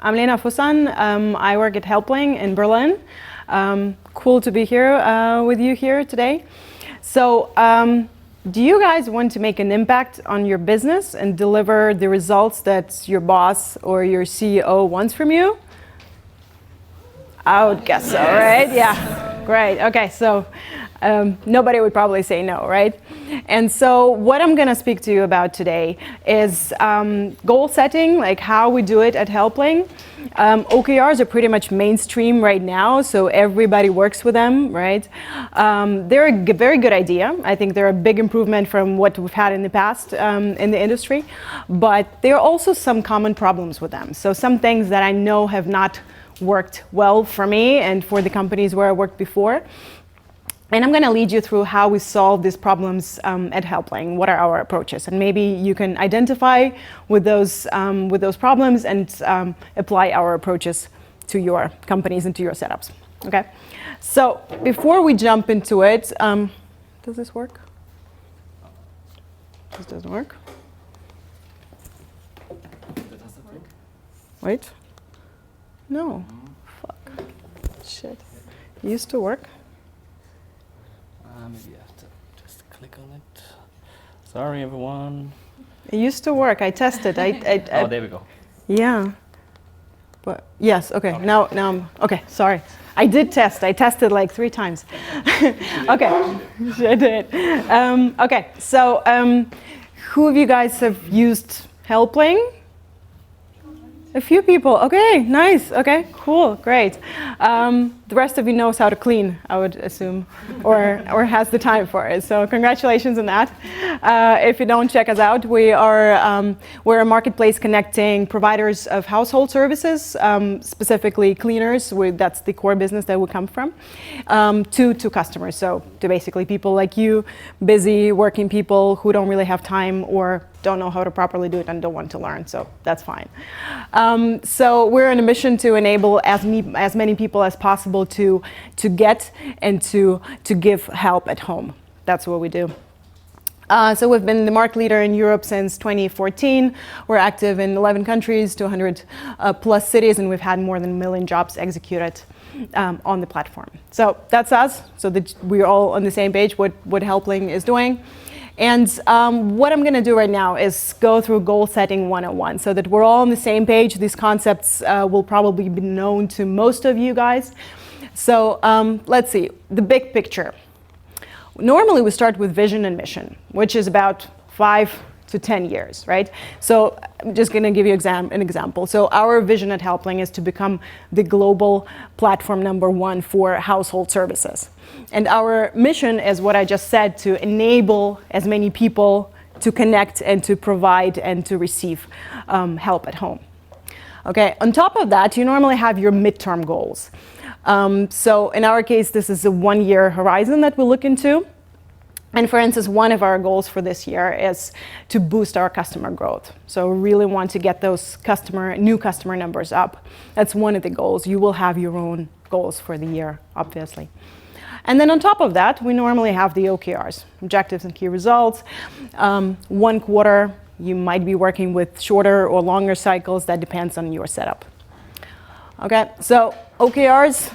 I'm Lena Fussan. I work at Helpling in Berlin. Cool to be here with you here today. So, do you guys want to make an impact on your business and deliver the results that your boss or your CEO wants from you? I would guess so, right? Yeah, great. Okay, so nobody would probably say no, right? And so what I'm going to speak to you about today is goal setting, like how we do it at Helpling. OKRs are pretty much mainstream right now, so everybody works with them, right? They're a very good idea. I think they're a big improvement from what we've had in the past in the industry, but there are also some common problems with them. So some things that I know have not worked well for me and for the companies where I worked before. And I'm going to lead you through how we solve these problems at Helpling. What are our approaches? And maybe you can identify with those problems and apply our approaches to your companies and to your setups. Okay. So before we jump into it, does this work? This doesn't work. Wait. No. Fuck. Shit. It used to work. Maybe I have to just click on it. Sorry, everyone. It used to work. I tested. Oh, there we go. Yeah. But yes. Okay. Now I'm okay. Sorry. I did test. I tested like 3 times. Okay. I did. Okay. So, who of you guys have used Helpling? A few people. Okay, nice. Okay, cool, great. The rest of you knows how to clean, I would assume, or has the time for it. So congratulations on that. If you don't, check us out. We're a marketplace connecting providers of household services, specifically cleaners. That's the core business that we come from, to customers. So to basically people like you, busy working people who don't really have time or don't know how to properly do it and don't want to learn, so that's fine. So we're on a mission to enable as many people as possible to get and to give help at home. That's what we do. So we've been the market leader in Europe since 2014. We're active in 11 countries, 200 plus cities, and we've had more than 1 million jobs executed on the platform. So that's us, so that we're all on the same page what Helpling is doing. And what I'm going to do right now is go through goal setting 101 so that we're all on the same page. These concepts will probably be known to most of you guys. So let's see, the big picture. Normally we start with vision and mission, which is about 5 to 10 years, right? So I'm just going to give you an example. So our vision at Helpling is to become the global platform #1 for household services. And our mission is what I just said, to enable as many people to connect and to provide and to receive help at home. Okay, on top of that, you normally have your midterm goals. So in our case, this is a 1-year horizon that we look into. And for instance, one of our goals for this year is to boost our customer growth. So we really want to get those new customer numbers up. That's one of the goals. You will have your own goals for the year, obviously. And then on top of that, we normally have the OKRs, objectives and key results. 1 quarter, you might be working with shorter or longer cycles. That depends on your setup. Okay, so OKRs,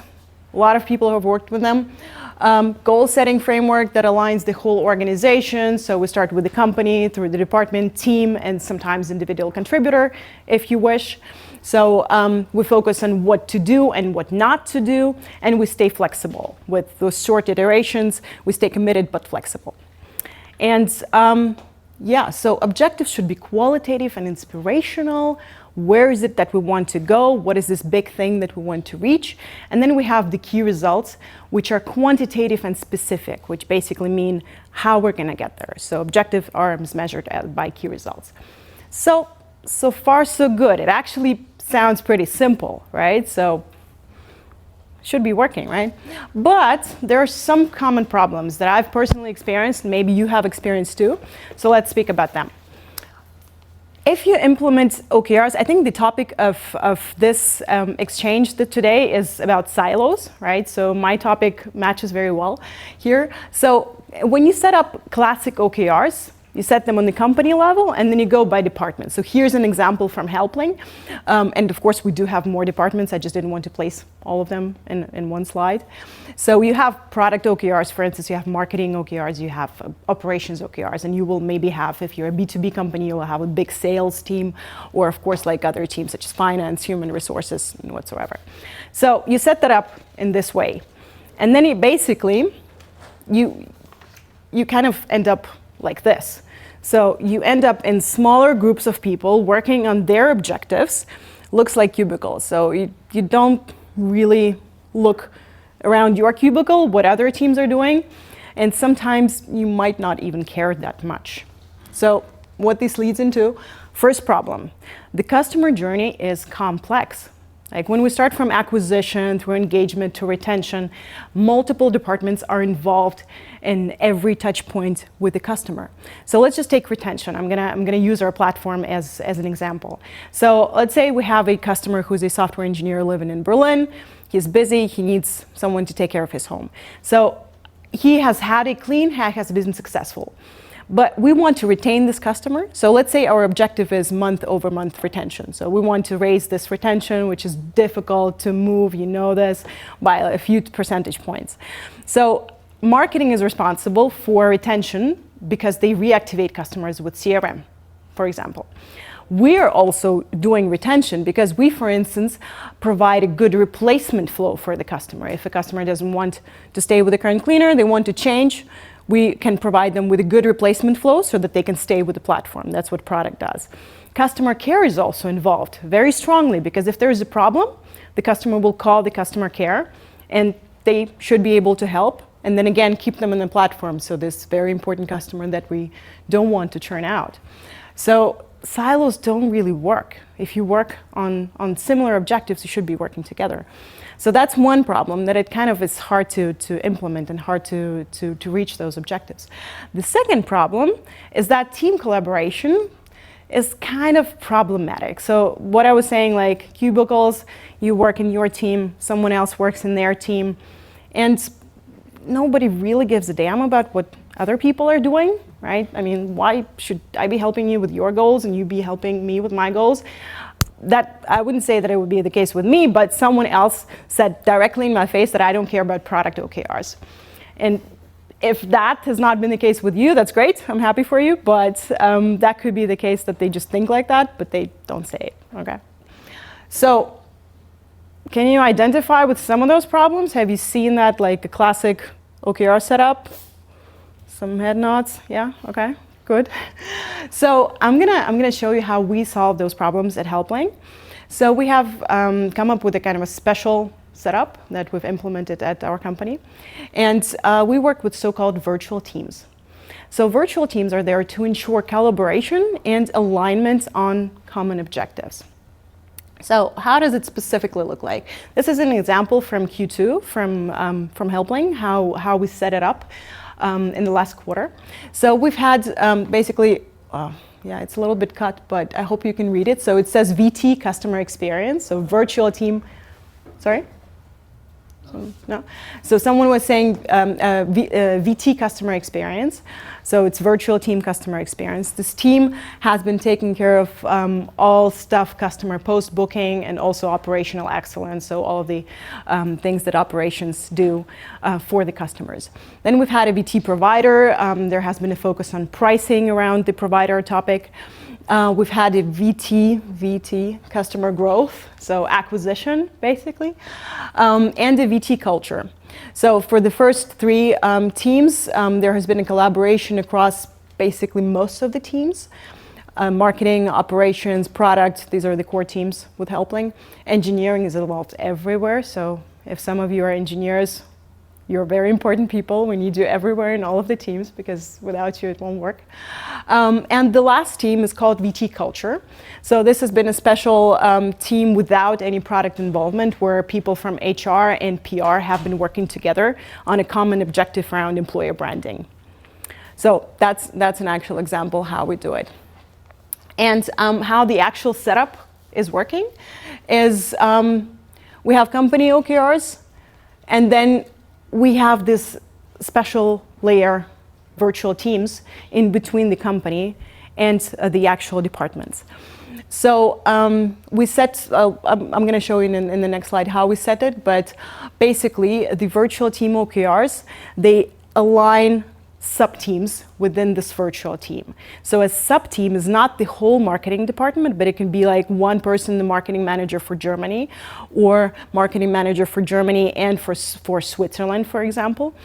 a lot of people have worked with them. Goal setting framework that aligns the whole organization. So we start with the company, through the department, team, and sometimes individual contributor, if you wish. So we focus on what to do and what not to do, and we stay flexible. With those short iterations, we stay committed but flexible. And so objectives should be qualitative and inspirational. Where is it that we want to go? What is this big thing that we want to reach? And then we have the key results, which are quantitative and specific, which basically mean how we're going to get there. So objective are measured by key results. So far, so good. It actually sounds pretty simple, right? So should be working, right? But there are some common problems that I've personally experienced, maybe you have experienced too. So let's speak about them. If you implement OKRs, I think the topic of this exchange today is about silos, right? So my topic matches very well here. So when you set up classic OKRs, You set them on the company level, and then you go by department. So here's an example from Helpling. And of course, we do have more departments. I just didn't want to place all of them in one slide. So you have product OKRs, for instance, you have marketing OKRs, you have operations OKRs, and you will maybe have, if you're a B2B company, you will have a big sales team, or of course, like other teams such as finance, human resources, and whatsoever. So you set that up in this way. And then you kind of end up like this. So you end up in smaller groups of people working on their objectives. Looks like cubicles. So you don't really look around your cubicle, what other teams are doing, and sometimes you might not even care that much. So what this leads into, first problem, the customer journey is complex. Like when we start from acquisition through engagement to retention, multiple departments are involved in every touch point with the customer. So let's just take retention. I'm gonna use our platform as an example. So let's say we have a customer who's a software engineer living in Berlin. He's busy, he needs someone to take care of his home. So he has had a clean hack, has been successful. But we want to retain this customer. So let's say our objective is month-over-month retention. So we want to raise this retention, which is difficult to move, you know this, by a few percentage points. So marketing is responsible for retention because they reactivate customers with CRM, for example. We're also doing retention because we, for instance, provide a good replacement flow for the customer. If a customer doesn't want to stay with the current cleaner, they want to change, we can provide them with a good replacement flow so that they can stay with the platform. That's what product does. Customer care is also involved very strongly because if there is a problem, the customer will call the customer care and they should be able to help and then again keep them on the platform. So this very important customer that we don't want to churn out. So silos don't really work. If you work on similar objectives, you should be working together. So that's one problem, that it kind of is hard to implement and hard to reach those objectives. The second problem is that team collaboration is kind of problematic. So what I was saying, like cubicles, you work in your team, someone else works in their team, and nobody really gives a damn about what other people are doing, right? I mean, why should I be helping you with your goals and you be helping me with my goals? That I wouldn't say that it would be the case with me, but someone else said directly in my face that I don't care about product OKRs. And if that has not been the case with you, that's great, I'm happy for you, but that could be the case that they just think like that, but they don't say it, okay? So, can you identify with some of those problems? Have you seen that, like a classic OKR setup? Some head nods, yeah, okay. Good. So I'm gonna show you how we solve those problems at Helpling. So we have come up with a kind of a special setup that we've implemented at our company. And we work with so-called virtual teams. So virtual teams are there to ensure collaboration and alignment on common objectives. So how does it specifically look like? This is an example from Q2, from Helpling, how we set it up. In the last quarter. So we've had basically, yeah, it's a little bit cut, but I hope you can read it. So it says VT, customer experience, so virtual team, sorry? No? So someone was saying VT customer experience. So it's virtual team customer experience. This team has been taking care of all stuff, customer post-booking and also operational excellence. So all of the things that operations do for the customers. Then we've had a VT provider. There has been a focus on pricing around the provider topic. We've had a VT, customer growth, so acquisition, basically, and a VT culture. So for the first three teams, there has been a collaboration across basically most of the teams. Marketing, operations, product, these are the core teams with Helpling. Engineering is involved everywhere, so if some of you are engineers, you're very important people. We need you everywhere in all of the teams because without you it won't work. And the last team is called VT Culture. So this has been a special team without any product involvement where people from HR and PR have been working together on a common objective around employer branding. So that's an actual example how we do it. And how the actual setup is working is we have company OKRs and then we have this special layer virtual teams in between the company and the actual departments. So we set, I'm going to show you in the next slide how we set it, but basically the virtual team OKRs, they align sub-teams within this virtual team. So a sub-team is not the whole marketing department, but it can be like one person, the marketing manager for Germany, or marketing manager for Germany and for Switzerland, for example.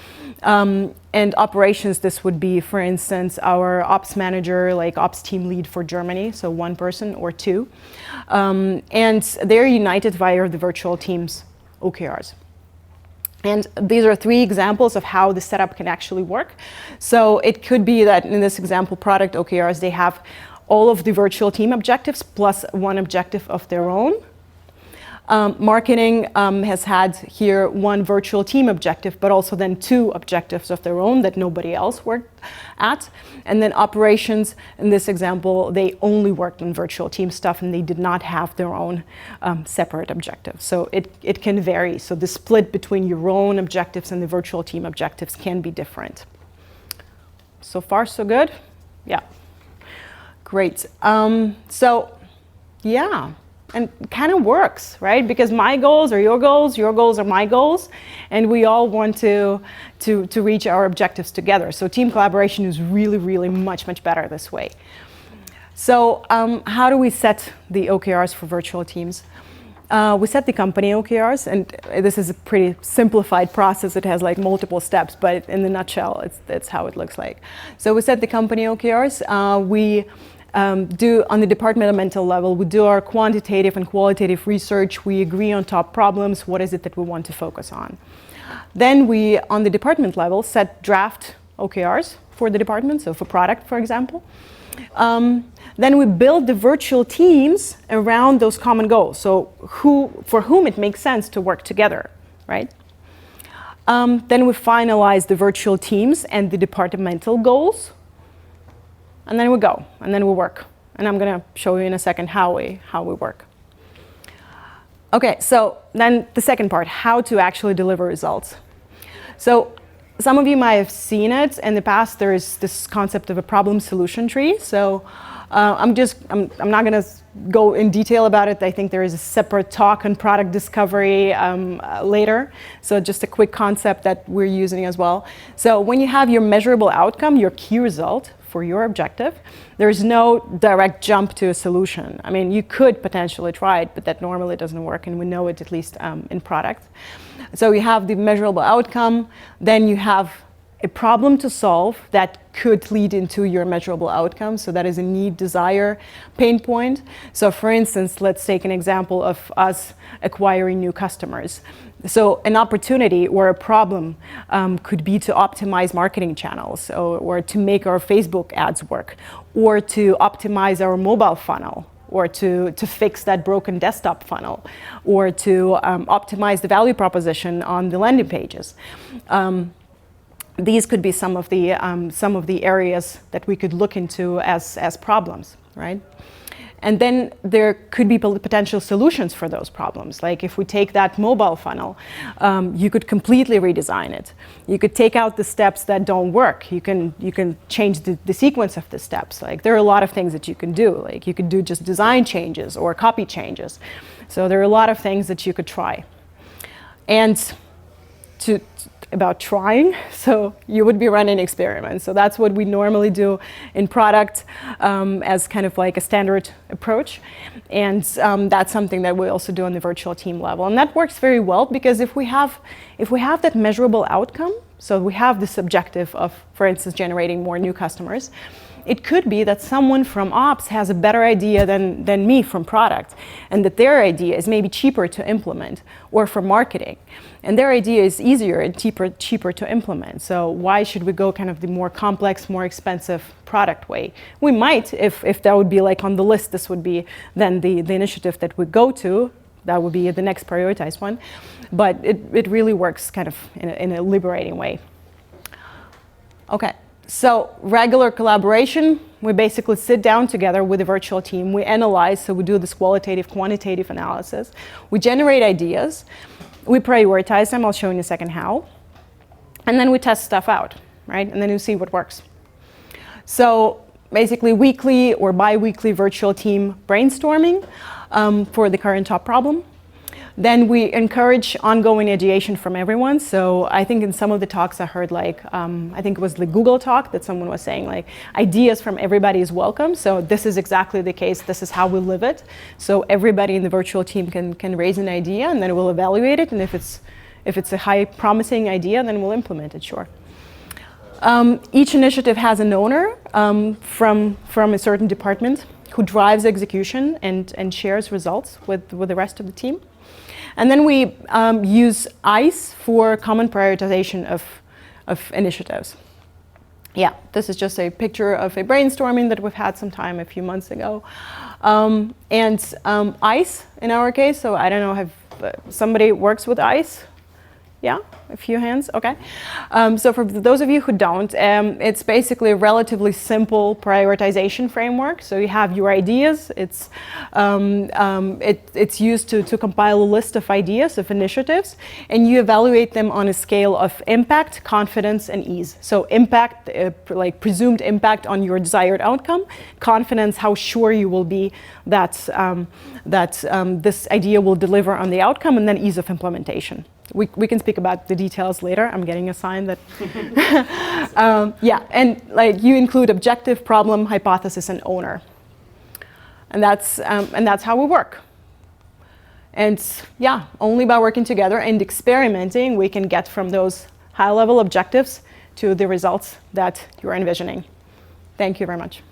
And operations, this would be, for instance, our ops manager, like ops team lead for Germany, so one person or two. And they're united via the virtual teams OKRs. And these are 3 examples of how the setup can actually work. So it could be that in this example, product OKRs, they have all of the virtual team objectives plus one objective of their own. Marketing has had here one virtual team objective, but also then 2 objectives of their own that nobody else worked at. And then operations, in this example, they only worked on virtual team stuff and they did not have their own separate objectives. So it can vary. So the split between your own objectives and the virtual team objectives can be different. So far, so good? Yeah. Great. So, yeah. And it kind of works, right? Because my goals are your goals are my goals, and we all want to reach our objectives together. So team collaboration is really, really much better this way. So how do we set the OKRs for virtual teams? We set the company OKRs, and this is a pretty simplified process. It has like multiple steps, but in the nutshell, that's how it looks like. So we set the company OKRs. We do on the departmental level, we do our quantitative and qualitative research. We agree on top problems. What is it that we want to focus on? Then we, on the department level, set draft OKRs for the department, so for product, for example. Then we build the virtual teams around those common goals. So for whom it makes sense to work together, right? Then we finalize the virtual teams and the departmental goals. And then we go, and then we work. And I'm going to show you in a second how we work. Okay, so then the second part, how to actually deliver results. So some of you might have seen it in the past. There is this concept of a problem solution tree. So I'm not going to go in detail about it. I think there is a separate talk on product discovery later. So just a quick concept that we're using as well. So when you have your measurable outcome, your key result for your objective, there's no direct jump to a solution. I mean, you could potentially try it, but that normally doesn't work, and we know it at least in product. So you have the measurable outcome, then you have a problem to solve that could lead into your measurable outcome. So that is a need, desire, pain point. So for instance, let's take an example of us acquiring new customers. So an opportunity or a problem could be to optimize marketing channels, or to make our Facebook ads work, or to optimize our mobile funnel, or to fix that broken desktop funnel, or to optimize the value proposition on the landing pages. These could be some of the areas that we could look into as problems, right? And then there could be potential solutions for those problems. Like if we take that mobile funnel, you could completely redesign it. You could take out the steps that don't work. You can change the sequence of the steps. Like there are a lot of things that you can do. Like you could do just design changes or copy changes. So there are a lot of things that you could try. And about trying, so you would be running experiments. So that's what we normally do in product as kind of like a standard approach. And that's something that we also do on the virtual team level. And that works very well because if we have that measurable outcome, so we have this objective of, for instance, generating more new customers, it could be that someone from ops has a better idea than me from product, and that their idea is maybe cheaper to implement, or from marketing. And their idea is easier and cheaper to implement. So why should we go kind of the more complex, more expensive product way? We might, if that would be like on the list, this would be then the initiative that we go to. That would be the next prioritized one. But it really works kind of in a liberating way. Okay. So regular collaboration, we basically sit down together with a virtual team. We analyze, so we do this qualitative, quantitative analysis. We generate ideas. We prioritize them. I'll show you in a second how. And then we test stuff out. right? And then you see what works. So basically weekly or bi-weekly virtual team brainstorming for the current top problem. Then we encourage ongoing ideation from everyone. So I think in some of the talks I heard like, I think it was the Google talk that someone was saying like, ideas from everybody is welcome. So this is exactly the case. This is how we live it. So everybody in the virtual team can raise an idea and then we'll evaluate it. And if it's a high promising idea, then we'll implement it, sure. Each initiative has an owner from a certain department who drives execution and shares results with the rest of the team. And then we use ICE for common prioritization of initiatives. Yeah, this is just a picture of a brainstorming that we've had some time a few months ago. ICE in our case, so I don't know if somebody works with ICE. Yeah, a few hands, okay. So for those of you who don't, it's basically a relatively simple prioritization framework. So you have your ideas, it's used to compile a list of ideas, of initiatives, and you evaluate them on a scale of impact, confidence, and ease. So impact, like presumed impact on your desired outcome, confidence, how sure you will be that, this idea will deliver on the outcome, and then ease of implementation. We can speak about the details later. I'm getting a sign that, yeah, and like you include objective, problem, hypothesis, and owner, and that's how we work. And yeah, only by working together and experimenting, we can get from those high-level objectives to the results that you're envisioning. Thank you very much.